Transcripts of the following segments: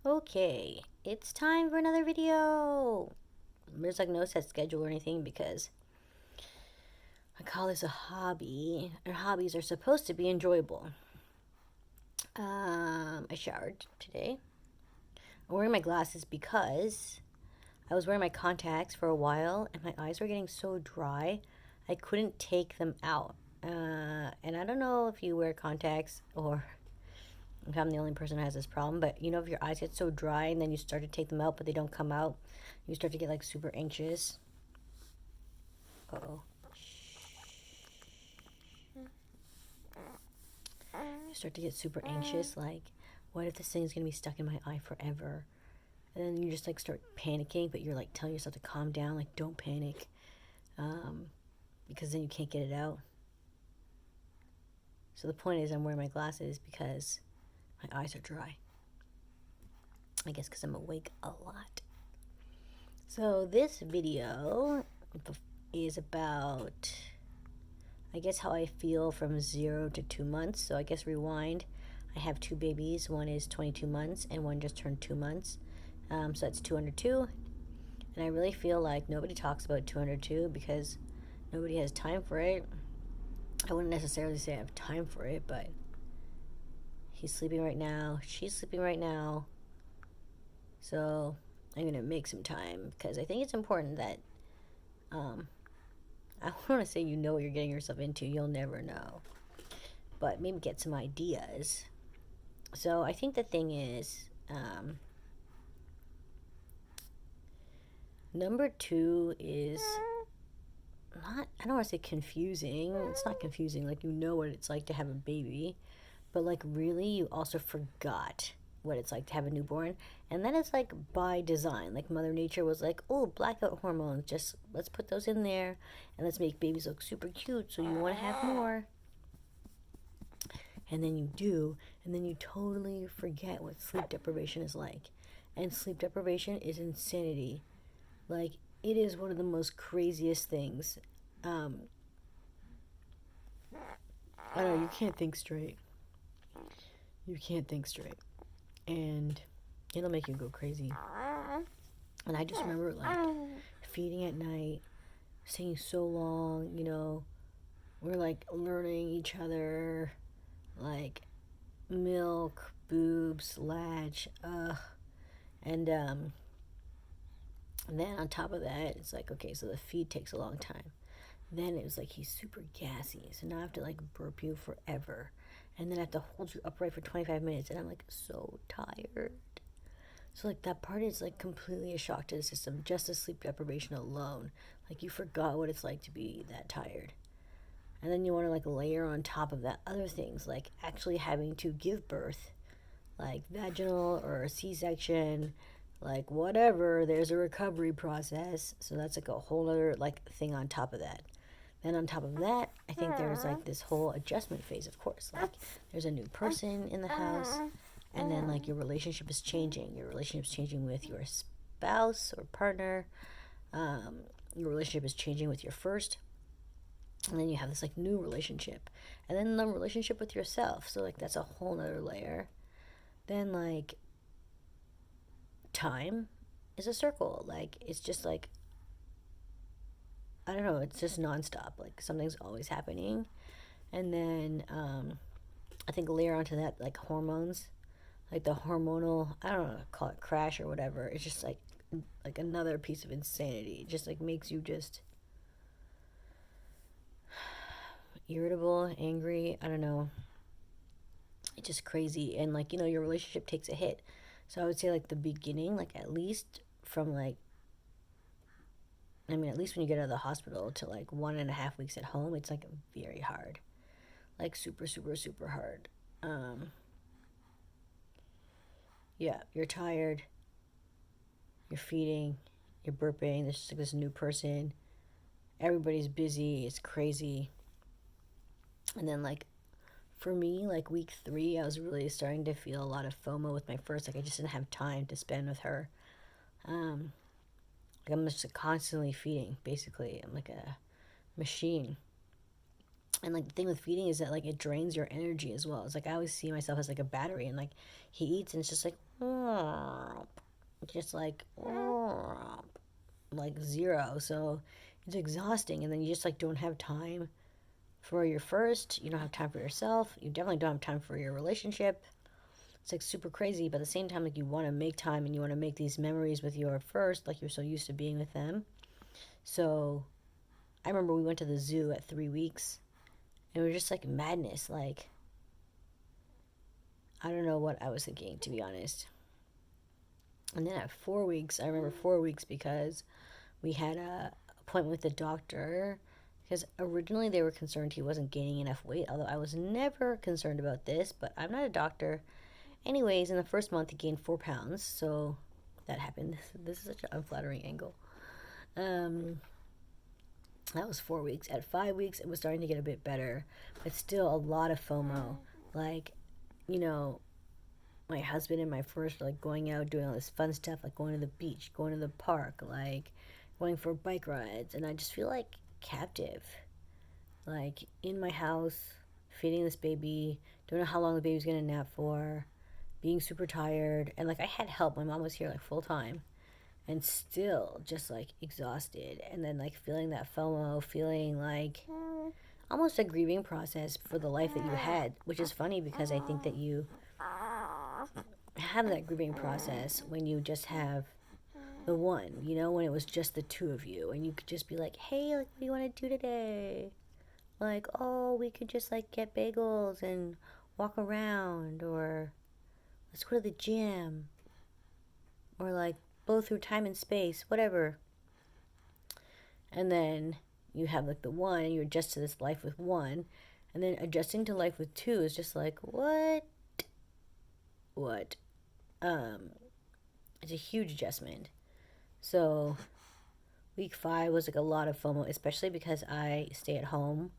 Okay, it's time for another video. There's like no set schedule or anything because I call this a hobby, and hobbies are supposed to be enjoyable. I showered today. I'm wearing my glasses because I was wearing my contacts for a while and my eyes were getting so dry I couldn't take them out. And I don't know if you wear contacts or if I'm the only person who has this problem, but you know, if your eyes get so dry and then you start to take them out but they don't come out, you start to get like super anxious. Uh-oh. You start to get super anxious, like, what if this thing's gonna be stuck in my eye forever? And then you just like start panicking, but you're like telling yourself to calm down, like, don't panic, because then you can't get it out. So the point is, I'm wearing my glasses because my eyes are dry. I guess because I'm awake a lot. So this video is about, I guess, how I feel from 0 to 2 months. So I guess rewind. I have two babies. One is 22 months and one just turned 2 months. So that's 202. And I really feel like nobody talks about 202 because nobody has time for it. I wouldn't necessarily say I have time for it, but he's sleeping right now. She's sleeping right now. So I'm going to make some time because I think it's important that, I don't want to say you know what you're getting yourself into. You'll never know. But maybe get some ideas. So I think the thing is, number 2 is not, I don't want to say confusing. It's not confusing. Like, you know what it's like to have a baby. But, like, really, you also forgot what it's like to have a newborn. And then it's like by design. Like, Mother Nature was like, oh, blackout hormones. Just let's put those in there. And let's make babies look super cute. So you want to have more. And then you do. And then you totally forget what sleep deprivation is like. And sleep deprivation is insanity. Like, it is one of the most craziest things. I don't know, you can't think straight. You can't think straight. And it'll make you go crazy. And I just remember, like, feeding at night, staying so long, you know, we're, like, learning each other, like, milk, boobs, latch, and then on top of that, it's like, okay, so the feed takes a long time. Then it was like, he's super gassy, so now I have to, like, burp you forever. And then I have to hold you upright for 25 minutes, and I'm, like, so tired. So, like, that part is, like, completely a shock to the system, just the sleep deprivation alone. Like, you forgot what it's like to be that tired. And then you want to, like, layer on top of that other things, like actually having to give birth, like vaginal or a C-section, like whatever, there's a recovery process. So that's like a whole other, like, thing on top of that. Then on top of that, I think there's like this whole adjustment phase, of course. Like, there's a new person in the house, and then, like, your relationship is changing. Your relationship's changing with your spouse or partner. Your relationship is changing with your first. And then you have this, like, new relationship. And then the relationship with yourself. So, like, that's a whole nother layer. Then, like, time is a circle. Like, it's just like, I don't know, it's just nonstop. Like, something's always happening. And then I think layer onto that, like, hormones, like the hormonal, I don't know, call it crash or whatever. It's just like another piece of insanity. It just, like, makes you just irritable, angry, I don't know. It's just crazy. And, like, you know, your relationship takes a hit. So I would say, like, the beginning, like, at least from, like, I mean, at least when you get out of the hospital to, like, 1.5 weeks at home, it's, like, very hard. Like, super, super, super hard. Yeah, you're tired, you're feeding, you're burping, there's just, like, this new person, everybody's busy, it's crazy. And then, like, for me, like, week 3, I was really starting to feel a lot of FOMO with my first. Like, I just didn't have time to spend with her. Like, I'm just constantly feeding, basically. I'm like a machine. And, like, the thing with feeding is that, like, it drains your energy as well. It's like, I always see myself as, like, a battery, and, like, he eats and it's just like, just like zero. So it's exhausting, and then you just like don't have time for your first. You don't have time for yourself. You definitely don't have time for your relationship. It's like super crazy, but at the same time, like you want to make time and you want to make these memories with your first, like you're so used to being with them. So I remember we went to the zoo at 3 weeks, and it was just like madness. Like I don't know what I was thinking, to be honest. And then at 4 weeks, I remember 4 weeks because we had a appointment with the doctor because originally they were concerned he wasn't gaining enough weight, although I was never concerned about this, but I'm not a doctor. Anyways, in the first month he gained 4 pounds, so that happened. This is such an unflattering angle. Um, that was 4 weeks. At 5 weeks, it was starting to get a bit better, but still a lot of FOMO. Like, you know, my husband and my first like going out doing all this fun stuff, like going to the beach, going to the park, like going for bike rides, and I just feel like captive, like in my house, feeding this baby, don't know how long the baby's gonna nap for, being super tired, and like I had help. My mom was here like full time, and still just like exhausted, and then like feeling that FOMO, feeling like almost a grieving process for the life that you had, which is funny because I think that you have that grieving process when you just have the one, when it was just the two of you and you could just be like, hey, like, what do you want to do today? Like, oh, we could just like get bagels and walk around, or let's go to the gym, or like blow through time and space, whatever. And then you have like the one, and you adjust to this life with one, and then adjusting to life with two is just like, what? Um, it's a huge adjustment. So week 5 was like a lot of FOMO, especially because I stay at home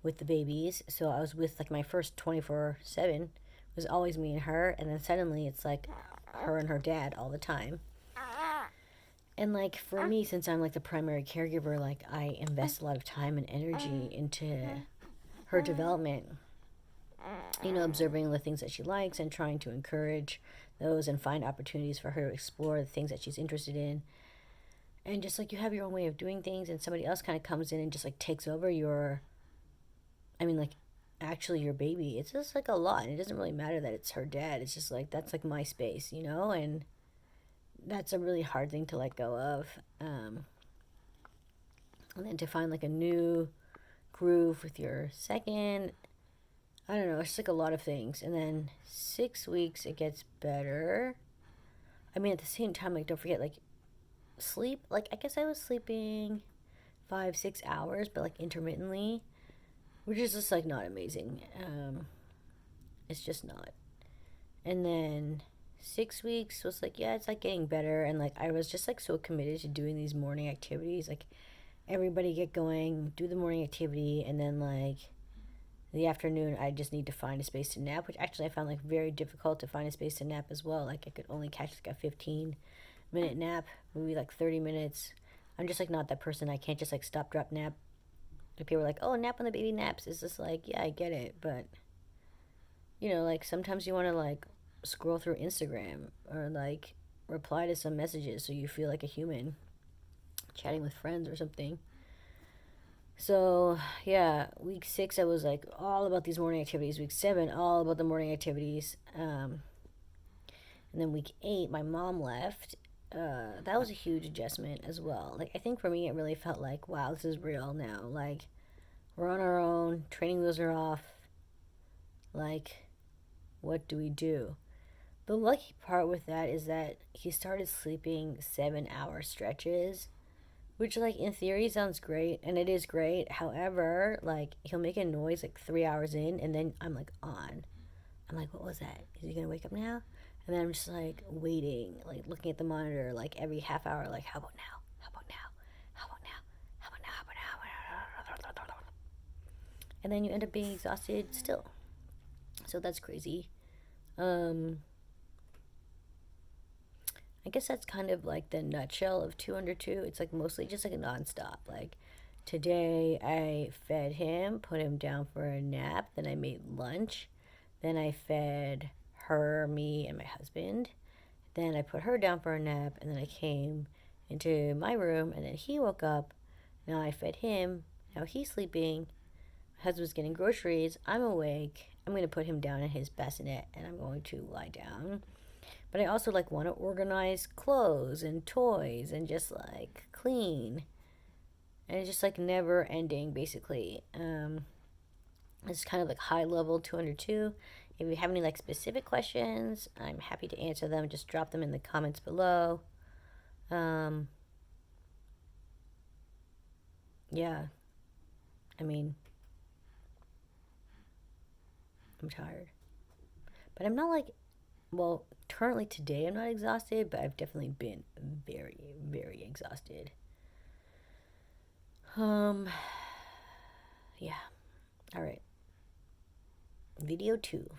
with the babies. So I was with like my first 24/7 was always me and her, and then suddenly it's like her and her dad all the time. And like for me, since I'm like the primary caregiver, like I invest a lot of time and energy into her development, observing the things that she likes and trying to encourage those and find opportunities for her to explore the things that she's interested in. And just like you have your own way of doing things, and somebody else kind of comes in and just like takes over like actually your baby. It's just like a lot. And it doesn't really matter that it's her dad. It's just like that's like my space, and that's a really hard thing to let go of. And then to find like a new groove with your second, I don't know, it's like a lot of things. And then 6 weeks, it gets better. At the same time, like, don't forget, like, sleep. Like, I guess I was sleeping 5-6 hours, but like intermittently, which is just like not amazing. It's just not. And then 6 weeks was like, yeah, it's like getting better. And like, I was just like so committed to doing these morning activities. Like, everybody get going, do the morning activity, and then like the afternoon, I just need to find a space to nap, which actually I found like very difficult to find a space to nap as well. Like, I could only catch like a 15-minute nap, maybe like 30 minutes. I'm just like not that person. I can't just like stop, drop, nap. Like, people are like, oh, nap when the baby naps. It's just like, yeah, I get it. But, like sometimes you want to like scroll through Instagram or like reply to some messages so you feel like a human chatting with friends or something. So, yeah, week 6, I was like all about these morning activities. Week 7, all about the morning activities. And then week 8, my mom left. That was a huge adjustment as well. Like, I think for me, it really felt like, wow, this is real now. Like, we're on our own, training wheels are off. Like, what do we do? The lucky part with that is that he started sleeping 7-hour stretches, which like in theory sounds great, and it is great. However, like he'll make a noise like 3 hours in, and then I'm like on. I'm like, what was that? Is he gonna wake up now? And then I'm just like waiting, like looking at the monitor, like every half hour, like how about now? How about now? How about now? How about now? How about now? And then you end up being exhausted still. So that's crazy. Um, I guess that's kind of like the nutshell of 2 under 2. It's like mostly just like a nonstop. Like today I fed him, put him down for a nap, then I made lunch, then I fed her, me, and my husband. Then I put her down for a nap, and then I came into my room, and then he woke up. Now I fed him. Now he's sleeping. My husband's getting groceries. I'm awake. I'm going to put him down in his bassinet, and I'm going to lie down. But I also like want to organize clothes and toys and just like clean. And it's just like never ending, basically. It's kind of like high level 202. If you have any like specific questions, I'm happy to answer them. Just drop them in the comments below. Yeah, I mean, I'm tired. But I'm not like, well, currently today I'm not exhausted, but I've definitely been very, very exhausted. Um, yeah. All right. Video 2.